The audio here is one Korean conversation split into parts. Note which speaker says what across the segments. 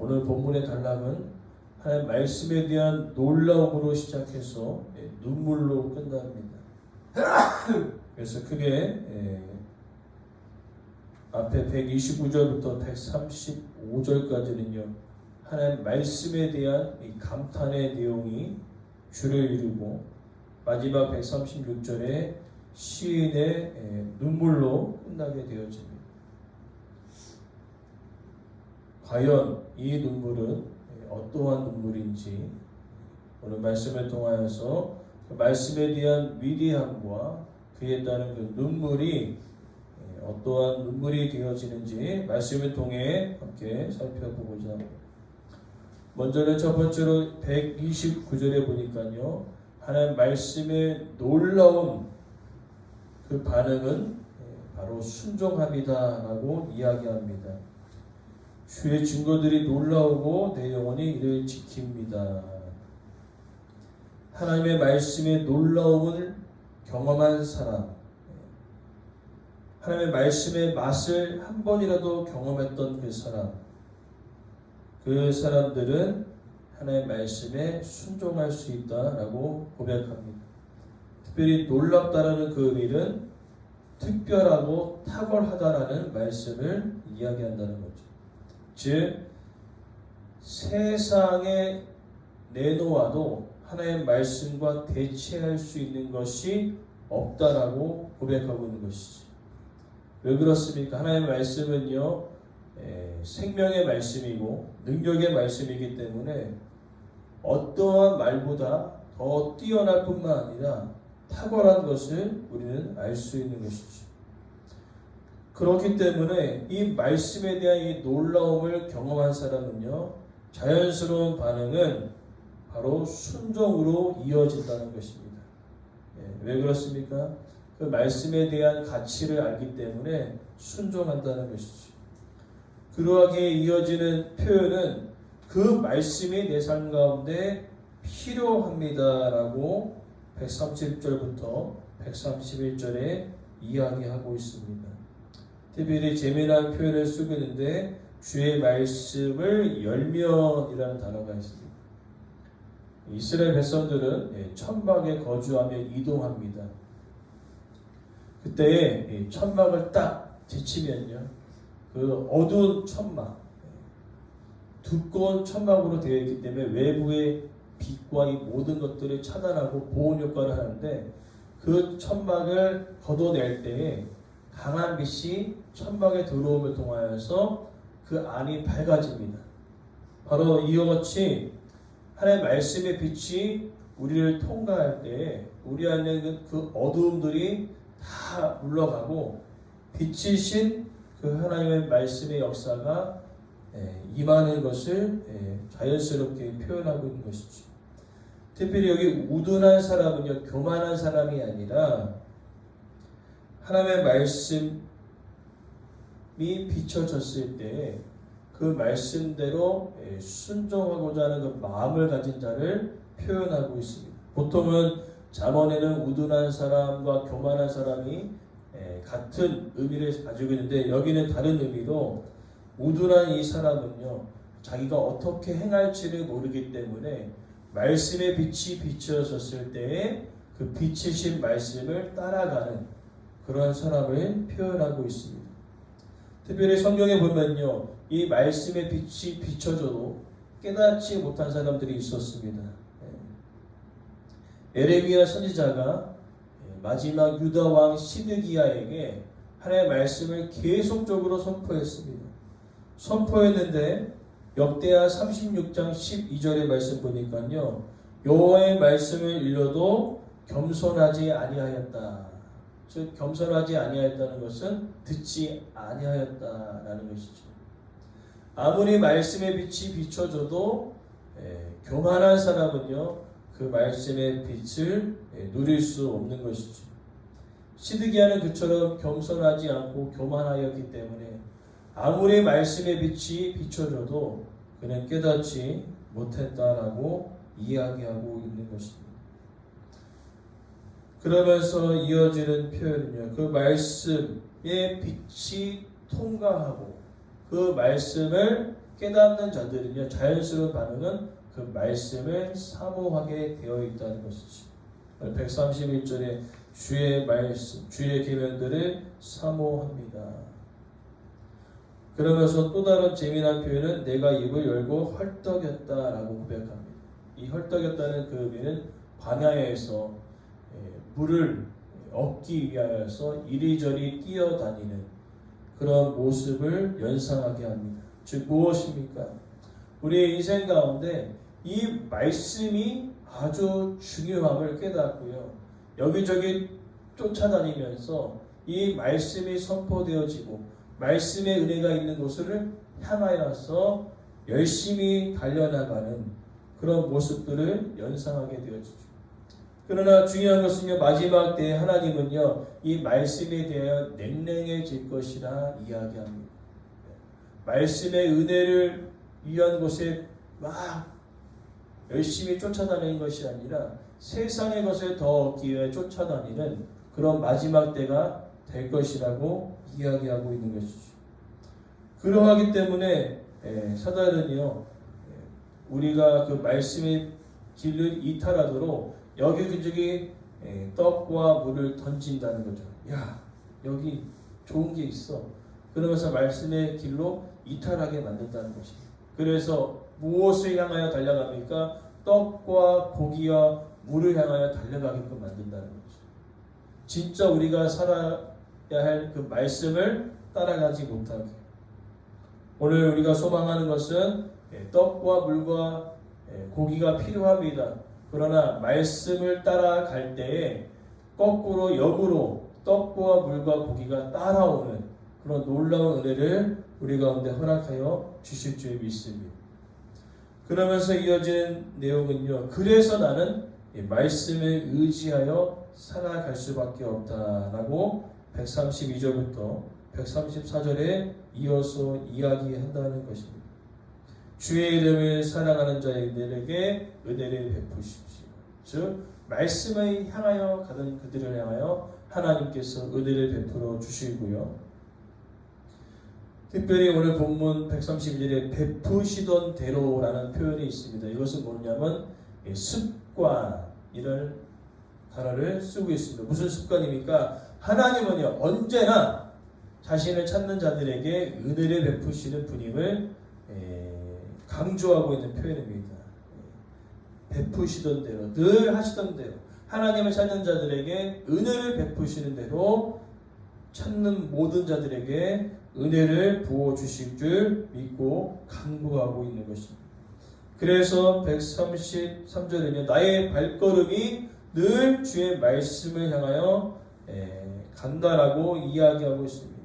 Speaker 1: 오늘 본문의 단락은 하나님 말씀에 대한 놀라움으로 시작해서 눈물로 끝납니다. 그래서 크게 앞에 129절부터 135절까지는요 하나님 말씀에 대한 이 감탄의 내용이 주를 이루고, 마지막 136절에 시인의 눈물로 끝나게 되어집니다. 과연 이 눈물은 어떠한 눈물인지 오늘 말씀을 통하여서 그 말씀에 대한 위대함과 그에 따른 그 눈물이 어떠한 눈물이 되어지는지 말씀을 통해 함께 살펴보고자 합니다. 먼저는 첫 번째로 129절에 보니까요 하나님 말씀의 놀라운 그 반응은 바로 순종합니다 라고 이야기합니다. 주의 증거들이 놀라우고 내 영혼이 이를 지킵니다. 하나님의 말씀의 놀라움을 경험한 사람, 하나님의 말씀의 맛을 한 번이라도 경험했던 그 사람들은 하나님의 말씀에 순종할 수 있다라고 고백합니다. 특별히 놀랍다라는 그 의미는 특별하고 탁월하다라는 말씀을 이야기한다는 거죠. 즉 세상에 내놓아도 하나님의 말씀과 대체할 수 있는 것이 없다라고 고백하고 있는 것이죠. 왜 그렇습니까? 하나님의 말씀은요 생명의 말씀이고 능력의 말씀이기 때문에 어떠한 말보다 더 뛰어날 뿐만 아니라 탁월한 것을 우리는 알 수 있는 것이죠. 그렇기 때문에 이 말씀에 대한 이 놀라움을 경험한 사람은요 자연스러운 반응은 바로 순종으로 이어진다는 것입니다. 왜 그렇습니까? 그 말씀에 대한 가치를 알기 때문에 순종한다는 것이죠. 그러하게 이어지는 표현은 그 말씀이 내 삶 가운데 필요합니다라고 130절부터 131절에 이야기하고 있습니다. 특별히 재미난 표현을 쓰고 있는데 주의 말씀을 열면이라는 단어가 있습니다. 이스라엘 백성들은 천막에 거주하며 이동합니다. 그때 천막을 딱 제치면요 그 어두운 천막, 두꺼운 천막으로 되어 있기 때문에 외부의 빛과 이 모든 것들을 차단하고 보온 효과를 하는데, 그 천막을 걷어낼 때에 강한 빛이 천막에 들어옴을 통하여서 그 안이 밝아집니다. 바로 이와 같이 하나님의 말씀의 빛이 우리를 통과할 때 우리 안에 있는 그 어두움들이 다 물러가고 빛이신 그 하나님의 말씀의 역사가 임하는 것을 자연스럽게 표현하고 있는 것이죠. 특별히 여기 우둔한 사람은요 교만한 사람이 아니라 하나님의 말씀이 비춰졌을 때 그 말씀대로 순종하고자 하는 그 마음을 가진 자를 표현하고 있습니다. 보통은 잠언에는 우둔한 사람과 교만한 사람이 같은 의미를 가지고 있는데, 여기는 다른 의미로 우둔한 이 사람은요 자기가 어떻게 행할지를 모르기 때문에 말씀의 빛이 비춰졌을 때에 그 빛이신 말씀을 따라가는 그런 사람을 표현하고 있습니다. 특별히 성경에 보면요 이 말씀의 빛이 비춰져도 깨닫지 못한 사람들이 있었습니다. 에레미야 선지자가 마지막 유다 왕 시드기야에게 하나님의 말씀을 계속적으로 선포했는데 역대하 36장 12절의 말씀 보니까요 여호와의 말씀을 일러도 겸손하지 아니하였다. 즉 겸손하지 아니하였다는 것은 듣지 아니하였다라는 것이죠. 아무리 말씀의 빛이 비춰져도 교만한 사람은요 그 말씀의 빛을 누릴 수 없는 것이죠. 시드기야는 그처럼 겸손하지 않고 교만하였기 때문에 아무리 말씀의 빛이 비춰져도 그는 깨닫지 못했다라고 이야기하고 있는 것입니다. 그러면서 이어지는 표현은요 그 말씀의 빛이 통과하고 그 말씀을 깨닫는 자들은요, 자연스러운 반응은 그 말씀을 사모하게 되어 있다는 것이죠. 131절에 주의 말씀, 주의 계명들을 사모합니다. 그러면서 또 다른 재미난 표현은 내가 입을 열고 헐떡였다라고 고백합니다. 이 헐떡였다는 그 의미는 광야에서 물을 얻기 위하여서 이리저리 뛰어다니는 그런 모습을 연상하게 합니다. 즉 무엇입니까? 우리의 인생 가운데 이 말씀이 아주 중요함을 깨닫고요. 여기저기 쫓아다니면서 이 말씀이 선포되어지고 말씀의 은혜가 있는 곳을 향하여서 열심히 달려나가는 그런 모습들을 연상하게 되어지죠. 그러나 중요한 것은요, 마지막 때에 하나님은요, 이 말씀에 대하여 냉랭해질 것이라 이야기합니다. 말씀의 은혜를 위한 곳에 막 열심히 쫓아다니는 것이 아니라 세상의 것을 더 얻기 위해 쫓아다니는 그런 마지막 때가 될 것이라고 이야기하고 있는 것이죠. 그러하기 때문에 사단은요, 우리가 그 말씀의 길을 이탈하도록 여기저기 떡과 물을 던진다는 거죠. 야, 여기 좋은 게 있어. 그러면서 말씀의 길로 이탈하게 만든다는 것입니다. 그래서 무엇을 향하여 달려갑니까? 떡과 고기와 물을 향하여 달려가게끔 만든다는 거죠. 진짜 우리가 살아야 할 그 말씀을 따라가지 못하게. 오늘 우리가 소망하는 것은 떡과 물과 고기가 필요합니다. 그러나 말씀을 따라갈 때에 거꾸로 역으로 떡과 물과 고기가 따라오는 그런 놀라운 은혜를 우리 가운데 허락하여 주실 줄 믿습니다. 그러면서 이어지는 내용은요, 그래서 나는 말씀을 의지하여 살아갈 수밖에 없다라고 132절부터 134절에 이어서 이야기한다는 것입니다. 주의 이름을 사랑하는 자들에게 은혜를 베푸십시오. 즉 말씀을 향하여 가는 그들을 향하여 하나님께서 은혜를 베풀어 주시고요. 특별히 오늘 본문 132절에 베푸시던 대로라는 표현이 있습니다. 이것은 뭐냐면 습관이라는 단어를 쓰고 있습니다. 무슨 습관입니까? 하나님은요, 언제나 자신을 찾는 자들에게 은혜를 베푸시는 분임을 강조하고 있는 표현입니다. 베푸시던 대로, 늘 하시던 대로, 하나님을 찾는 자들에게 은혜를 베푸시는 대로 찾는 모든 자들에게 은혜를 부어주실 줄 믿고 강구하고 있는 것입니다. 그래서 133절에는 나의 발걸음이 늘 주의 말씀을 향하여 간다라고 이야기하고 있습니다.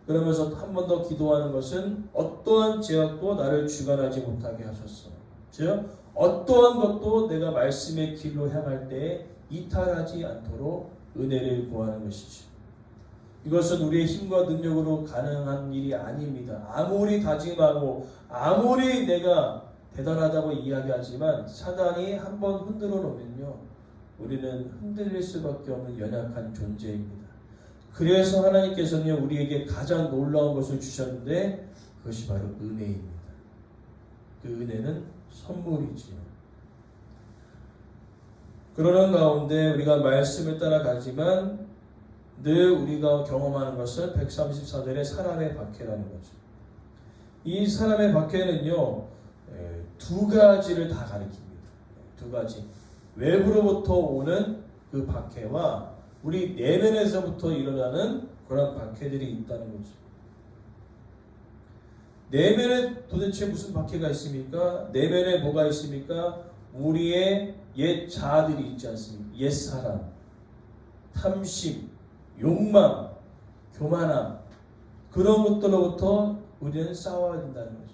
Speaker 1: 그러면서 한 번 더 기도하는 것은 어떠한 제약도 나를 주관하지 못하게 하소서. 즉 어떠한 것도 내가 말씀의 길로 향할 때 이탈하지 않도록 은혜를 구하는 것이죠. 이것은 우리의 힘과 능력으로 가능한 일이 아닙니다. 아무리 다짐하고 아무리 내가 대단하다고 이야기하지만 사단이 한번 흔들어 놓으면요, 우리는 흔들릴 수밖에 없는 연약한 존재입니다. 그래서 하나님께서는 우리에게 가장 놀라운 것을 주셨는데 그것이 바로 은혜입니다. 그 은혜는 선물이지요. 그러는 가운데 우리가 말씀을 따라가지만 늘 우리가 경험하는 것은 134절의 사람의 박해라는 거죠. 이 사람의 박해는요, 두 가지를 다 가리킵니다. 두 가지. 외부로부터 오는 그 박해와 우리 내면에서부터 일어나는 그런 박해들이 있다는 거죠. 내면에 도대체 무슨 박해가 있습니까? 내면에 뭐가 있습니까? 우리의 옛 자아들이 있지 않습니까? 옛 사람, 탐심, 욕망, 교만함, 그런 것들로부터 우리는 싸워야 된다는 거죠.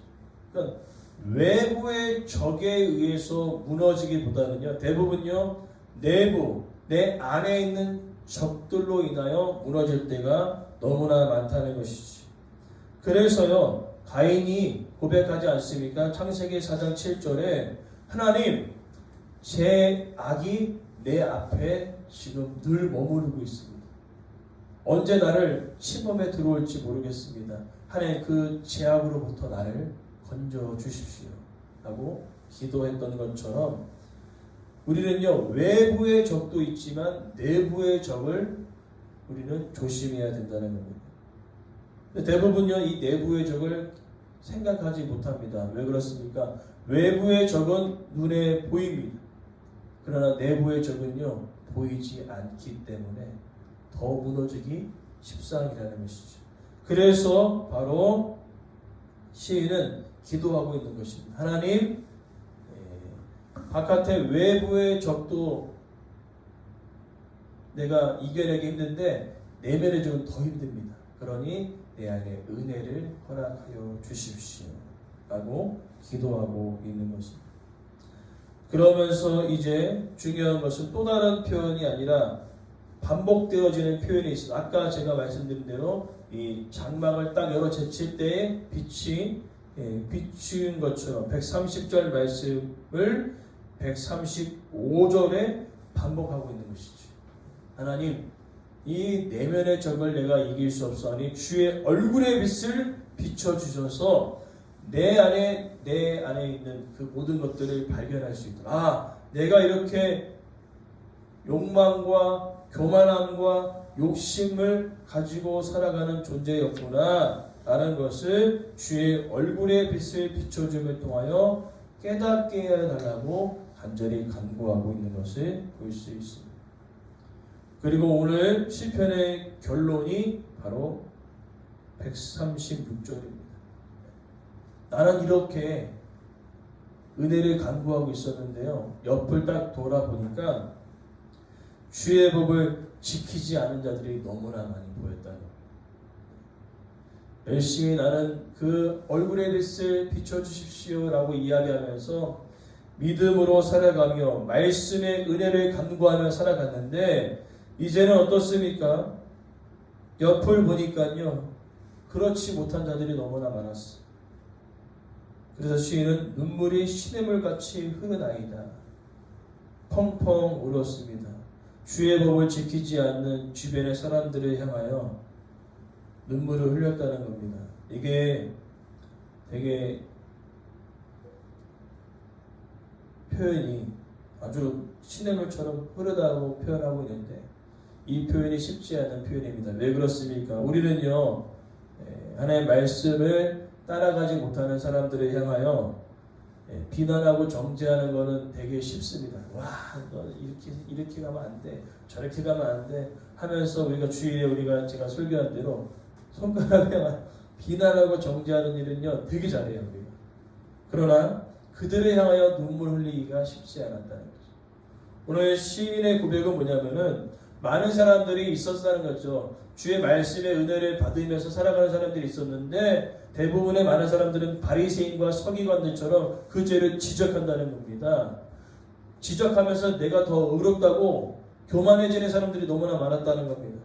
Speaker 1: 그러니까 외부의 적에 의해서 무너지기보다는요, 대부분요, 내부, 내 안에 있는 적들로 인하여 무너질 때가 너무나 많다는 것이지. 그래서요, 가인이 고백하지 않습니까? 창세기 4장 7절에 하나님, 제 악이 내 앞에 지금 늘 머무르고 있습니다. 언제 나를 침범에 들어올지 모르겠습니다. 하나님 그 죄악으로부터 나를 건져 주십시오 라고 기도했던 것처럼 우리는요 외부의 적도 있지만 내부의 적을 우리는 조심해야 된다는 겁니다. 대부분요 이 내부의 적을 생각하지 못합니다. 왜 그렇습니까? 외부의 적은 눈에 보입니다. 그러나 내부의 적은요 보이지 않기 때문에 더 무너지기 십상이라는 것이죠. 그래서 바로 시인은 기도하고 있는 것입니다. 하나님, 바깥의 외부의 적도 내가 이겨내기 힘든데 내면의 적은 더 힘듭니다. 그러니 내 안에 은혜를 허락하여 주십시오 라고 기도하고 있는 것입니다. 그러면서 이제 중요한 것은 또 다른 표현이 아니라 반복되어지는 표현이 있습니다. 아까 제가 말씀드린 대로 이 장막을 딱 열어 제칠 때에 빛이 비추인 것처럼 130절 말씀을 135절에 반복하고 있는 것이죠. 하나님, 이 내면의 적을 내가 이길 수 없사오니 주의 얼굴의 빛을 비춰주셔서 내 안에 있는 그 모든 것들을 발견할 수 있도록 내가 이렇게 욕망과 교만함과 욕심을 가지고 살아가는 존재였구나 라는 것을 주의 얼굴의 빛을 비춰줌을 통하여 깨닫게 해달라고 간절히 간구하고 있는 것을 볼 수 있습니다. 그리고 오늘 시편의 결론이 바로 136절입니다. 나는 이렇게 은혜를 간구하고 있었는데요. 옆을 딱 돌아보니까 주의 법을 지키지 않은 자들이 너무나 많이 보였다는 거예요. 열심히 나는 그 얼굴의 빛을 비춰주십시오 라고 이야기하면서 믿음으로 살아가며 말씀의 은혜를 간구하며 살아갔는데 이제는 어떻습니까? 옆을 보니까요 그렇지 못한 자들이 너무나 많았어요. 그래서 시인은 눈물이 시냇물같이 흐르나이다. 펑펑 울었습니다. 주의 법을 지키지 않는 주변의 사람들을 향하여 눈물을 흘렸다는 겁니다. 이게 되게 표현이 아주 시냇물처럼 흐르다고 표현하고 있는데 이 표현이 쉽지 않은 표현입니다. 왜 그렇습니까? 우리는요 하나님의 말씀을 따라가지 못하는 사람들을 향하여 비난하고 정죄하는 것은 되게 쉽습니다. 와, 너 이렇게 가면 안 돼, 저렇게 가면 안 돼 하면서 우리가 주일에 제가 설교한 대로 손가락에 비난하고 정죄하는 일은요 되게 잘해요 우리가. 그러나 그들을 향하여 눈물 흘리기가 쉽지 않았다는 거죠. 오늘 시인의 고백은 뭐냐면은 많은 사람들이 있었다는 거죠. 주의 말씀의 은혜를 받으면서 살아가는 사람들이 있었는데 대부분의 많은 사람들은 바리새인과 서기관들처럼 그 죄를 지적한다는 겁니다. 지적하면서 내가 더 의롭다고 교만해지는 사람들이 너무나 많았다는 겁니다.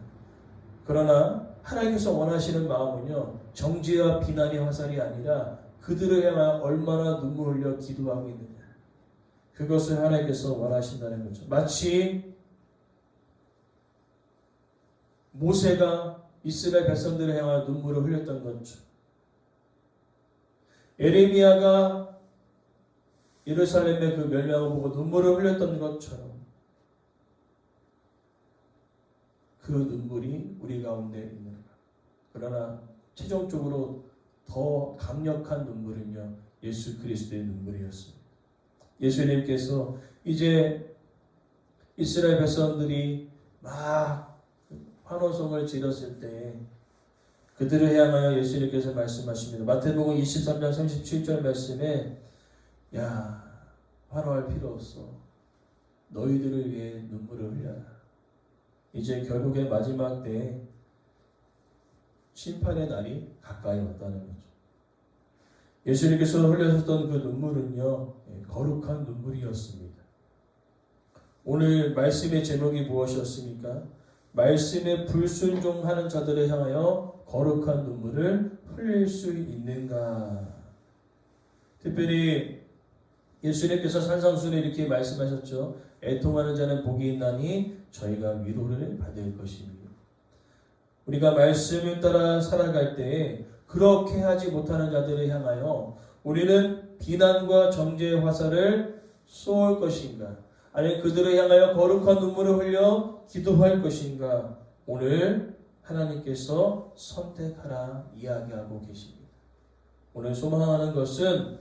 Speaker 1: 그러나 하나님께서 원하시는 마음은요 정죄와 비난의 화살이 아니라 그들을 향하여 얼마나 눈물 흘려 기도하고 있느냐, 그것을 하나님께서 원하신다는 거죠. 마치 모세가 이스라엘 백성들을 향하여 눈물을 흘렸던 것처럼, 에레미야가 예루살렘의 그 멸망을 보고 눈물을 흘렸던 것처럼 그 눈물이 우리 가운데 있는 것. 그러나 최종적으로 더 강력한 눈물은요 예수 그리스도의 눈물이었습니다. 예수님께서 이제 이스라엘 백성들이 막 환호성을 지렀을 때 그들을 향하여 예수님께서 말씀하십니다. 마태복음 23장 37절 말씀에 환호할 필요 없어. 너희들을 위해 눈물을 흘려라. 이제 결국에 마지막 때에 심판의 날이 가까이 왔다는 거죠. 예수님께서 흘려셨던 그 눈물은요 거룩한 눈물이었습니다. 오늘 말씀의 제목이 무엇이었습니까? 말씀에 불순종하는 자들을 향하여 거룩한 눈물을 흘릴 수 있는가? 특별히 예수님께서 산상수훈에 이렇게 말씀하셨죠. 애통하는 자는 복이 있나니 저희가 위로를 받을 것입니다. 우리가 말씀을 따라 살아갈 때에 그렇게 하지 못하는 자들을 향하여 우리는 비난과 정죄의 화살을 쏠 것인가? 아니면 그들을 향하여 거룩한 눈물을 흘려 기도할 것인가? 오늘 하나님께서 선택하라 이야기하고 계십니다. 오늘 소망하는 것은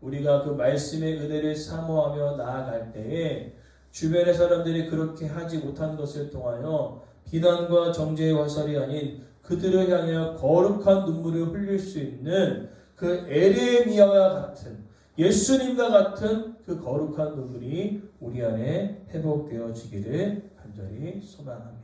Speaker 1: 우리가 그 말씀의 은혜를 사모하며 나아갈 때에 주변의 사람들이 그렇게 하지 못한 것을 통하여 비난과 정죄의 화살이 아닌 그들을 향하여 거룩한 눈물을 흘릴 수 있는 그 에레미야와 같은 예수님과 같은 그 거룩한 눈물이 우리 안에 회복되어지기를 간절히 소망합니다.